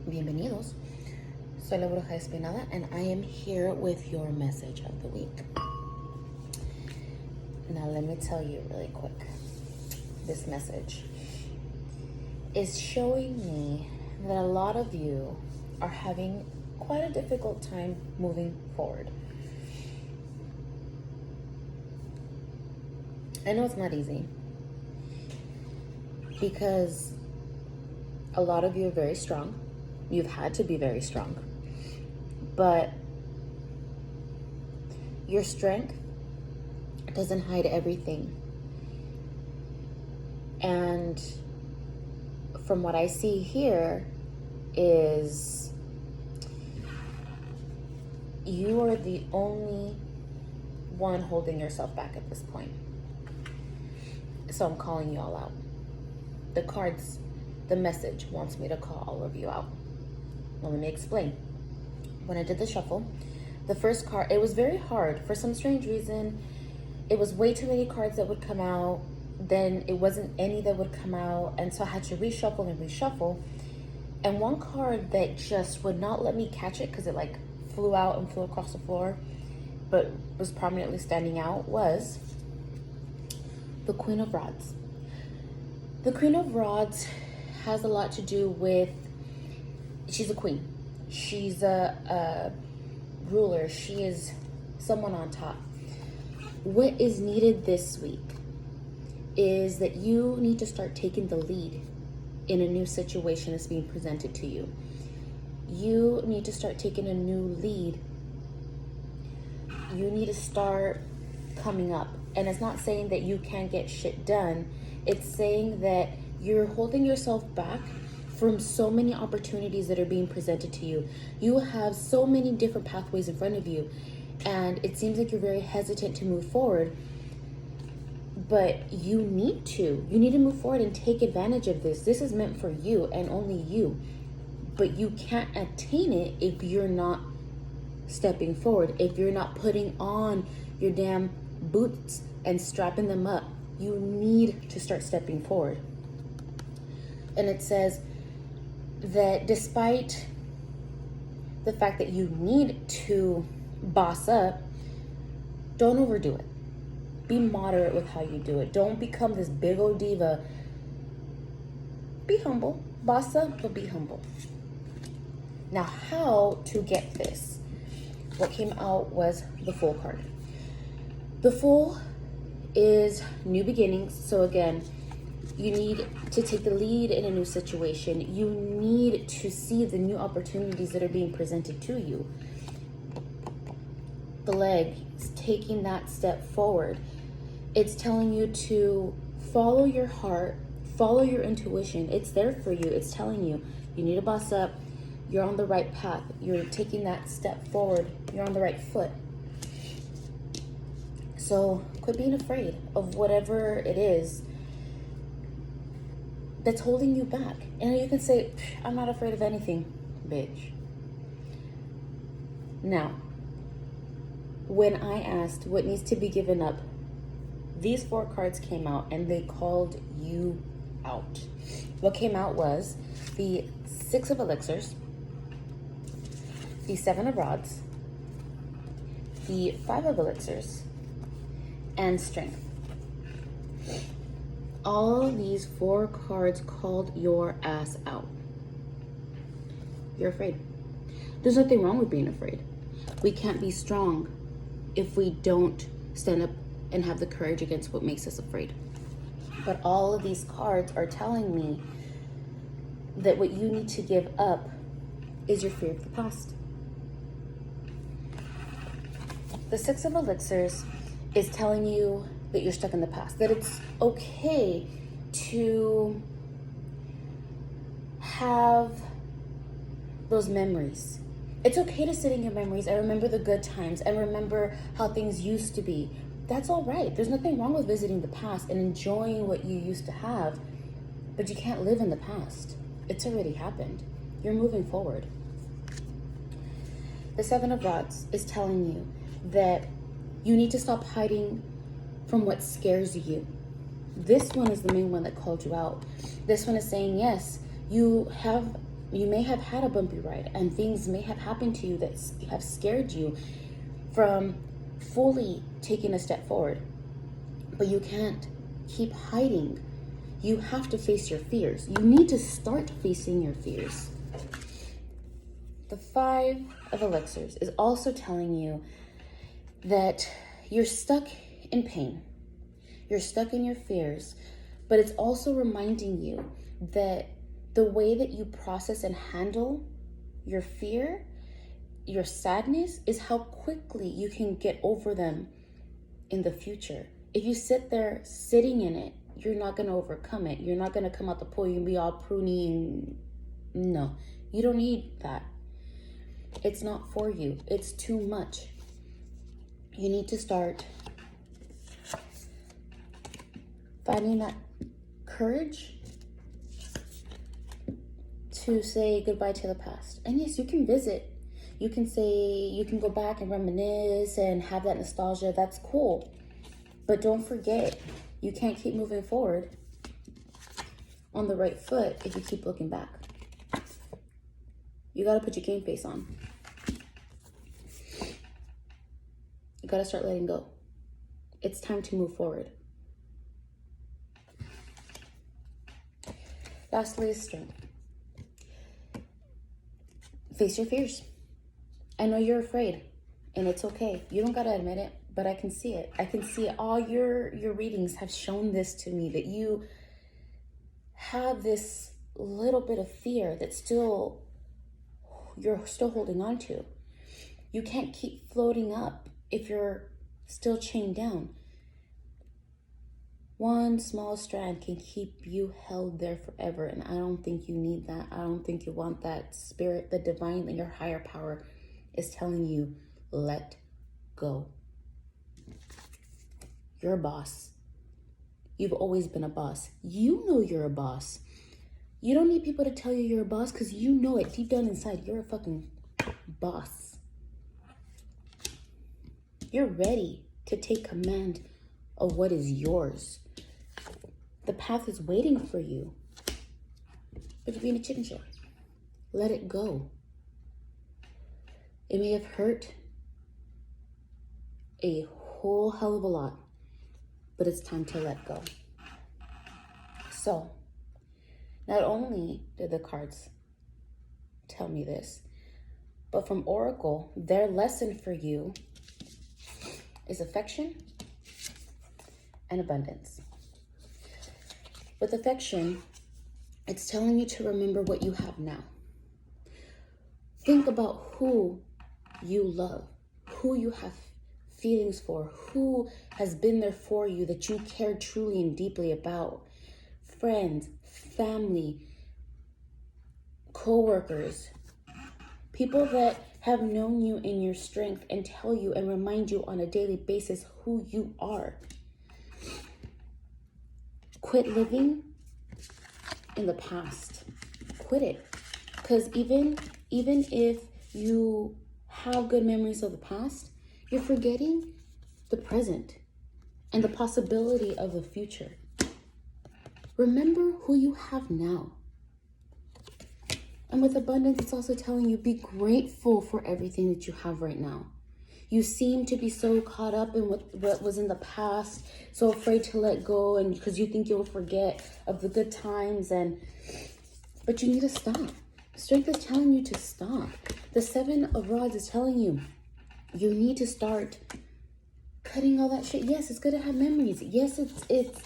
Bienvenidos. Soy la Bruja Espinada, and I am here with your message of the week. Now, let me tell you really quick. This message is showing me that a lot of you are having quite a difficult time moving forward. I know it's not easy because a lot of you are very strong. You've had to be very strong. But your strength doesn't hide everything. And from what I see here is you are the only one holding yourself back at this point. So I'm calling you all out. The cards, the message wants me to call all of you out. Well, let me explain. When I did the shuffle, the first card, it was very hard. For some strange reason, it was way too many cards that would come out. Then it wasn't any that would come out. And so I had to reshuffle and reshuffle. And one card that just would not let me catch it because it like flew out and flew across the floor, but was prominently standing out, was the Queen of Rods. The Queen of Rods has a lot to do with, she's a queen. She's a ruler. She is someone on top. What is needed this week is that you need to start taking the lead in a new situation that's being presented to you. You need to start taking a new lead. You need to start coming up. And it's not saying that you can't get shit done. It's saying that you're holding yourself back from so many opportunities that are being presented to you. You have so many different pathways in front of you, and it seems like you're very hesitant to move forward, but you need to move forward and take advantage of this. This is meant for you and only you, but you can't attain it if you're not stepping forward, if you're not putting on your damn boots and strapping them up. You need to start stepping forward. And it says that despite the fact that you need to boss up, don't overdo it. Be moderate with how you do it. Don't become this big old diva. Be humble. Boss up, but be humble. Now, how to get this? What came out was the Fool card. The Fool is new beginnings. So again, you need to take the lead in a new situation. You need to see the new opportunities that are being presented to you. The leg is taking that step forward. It's telling you to follow your heart, follow your intuition. It's there for you. It's telling you, you need to boss up. You're on the right path. You're taking that step forward. You're on the right foot. So quit being afraid of whatever it is that's holding you back. And you can say, I'm not afraid of anything, bitch. Now, when I asked what needs to be given up, these 4 cards came out and they called you out. What came out was the 6 of Elixirs, the 7 of Rods, the 5 of Elixirs, and Strength. All of these 4 cards called your ass out. You're afraid. There's nothing wrong with being afraid. We can't be strong if we don't stand up and have the courage against what makes us afraid. But all of these cards are telling me that what you need to give up is your fear of the past. The 6 of Elixirs is telling you that you're stuck in the past, that it's okay to have those memories. It's okay to sit in your memories and remember the good times and remember how things used to be. That's all right. There's nothing wrong with visiting the past and enjoying what you used to have, but you can't live in the past. It's already happened. You're moving forward. The 7 of Rods is telling you that you need to stop hiding from what scares you. This one is the main one that called you out. This one is saying, yes, you have You may have had a bumpy ride, and things may have happened to you that have scared you from fully taking a step forward. But you can't keep hiding. You have to face your fears. You need to start facing your fears. The 5 of elixirs is also telling you that you're stuck in pain. You're stuck in your fears, but it's also reminding you that the way that you process and handle your fear, your sadness, is how quickly you can get over them in the future. If you sit there sitting in it, you're not going to overcome it. You're not going to come out the pool. You'll be all pruny and no, you don't need that. It's not for you. It's too much. You need to start finding that courage to say goodbye to the past. And yes, you can visit. You can say, you can go back and reminisce and have that nostalgia. That's cool. But don't forget, you can't keep moving forward on the right foot if you keep looking back. You got to put your game face on. You got to start letting go. It's time to move forward. Lastly is strength. Face your fears. I know you're afraid, and it's okay. You don't got to admit it, but I can see it. I can see it. All your readings have shown this to me, that you have this little bit of fear that you're still holding on to. You can't keep floating up if you're still chained down. One small strand can keep you held there forever, and I don't think you need that. I don't think you want that. Spirit, the divine, your higher power is telling you, let go. You're a boss. You've always been a boss. You know you're a boss. You don't need people to tell you you're a boss, because you know it deep down inside. You're a fucking boss. You're ready to take command of what is yours. The path is waiting for you, but you're being a chicken shit. Let it go. It may have hurt a whole hell of a lot, but it's time to let go. So, not only did the cards tell me this, but from Oracle, their lesson for you is affection and abundance. With affection, it's telling you to remember what you have now. Think about who you love, who you have feelings for, who has been there for you that you care truly and deeply about. Friends, family, co-workers, people that have known you in your strength and tell you and remind you on a daily basis who you are. Quit living in the past. Quit it. Because even if you have good memories of the past, you're forgetting the present and the possibility of the future. Remember who you have now. And with abundance, it's also telling you, be grateful for everything that you have right now. You seem to be so caught up in what was in the past, so afraid to let go, and because you think you'll forget of the good times, but you need to stop. Strength is telling you to stop. The 7 of Rods is telling you, you need to start cutting all that shit. Yes, it's good to have memories. Yes, it's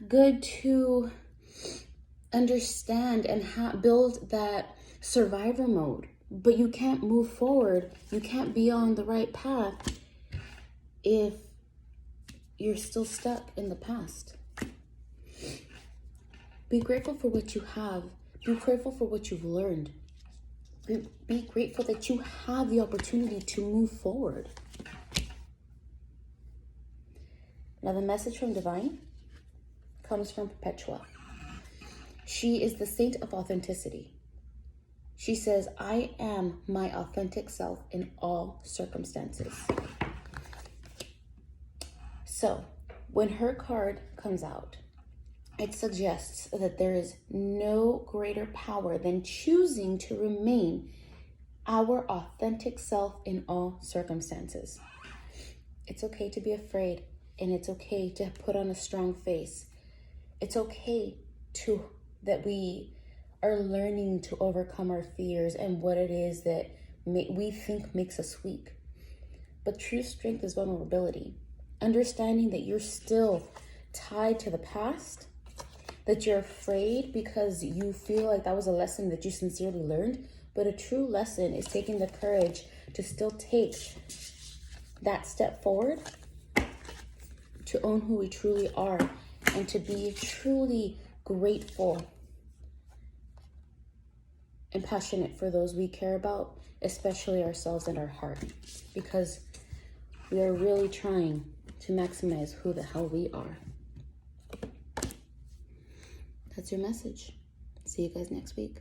good to understand and build that survivor mode. But you can't move forward. You can't be on the right path if you're still stuck in the past. Be grateful for what you have. Be grateful for what you've learned. Be grateful that you have the opportunity to move forward. Now, the message from Divine comes from Perpetua. She is the saint of authenticity. She says, I am my authentic self in all circumstances. So, when her card comes out, it suggests that there is no greater power than choosing to remain our authentic self in all circumstances. It's okay to be afraid, and it's okay to put on a strong face. It's okay that we are learning to overcome our fears and what it is that we think makes us weak. But true strength is vulnerability. Understanding that you're still tied to the past, that you're afraid because you feel like that was a lesson that you sincerely learned. But a true lesson is taking the courage to still take that step forward, to own who we truly are, and to be truly grateful and passionate for those we care about, especially ourselves and our heart, because we are really trying to maximize who the hell we are. That's your message. See you guys next week.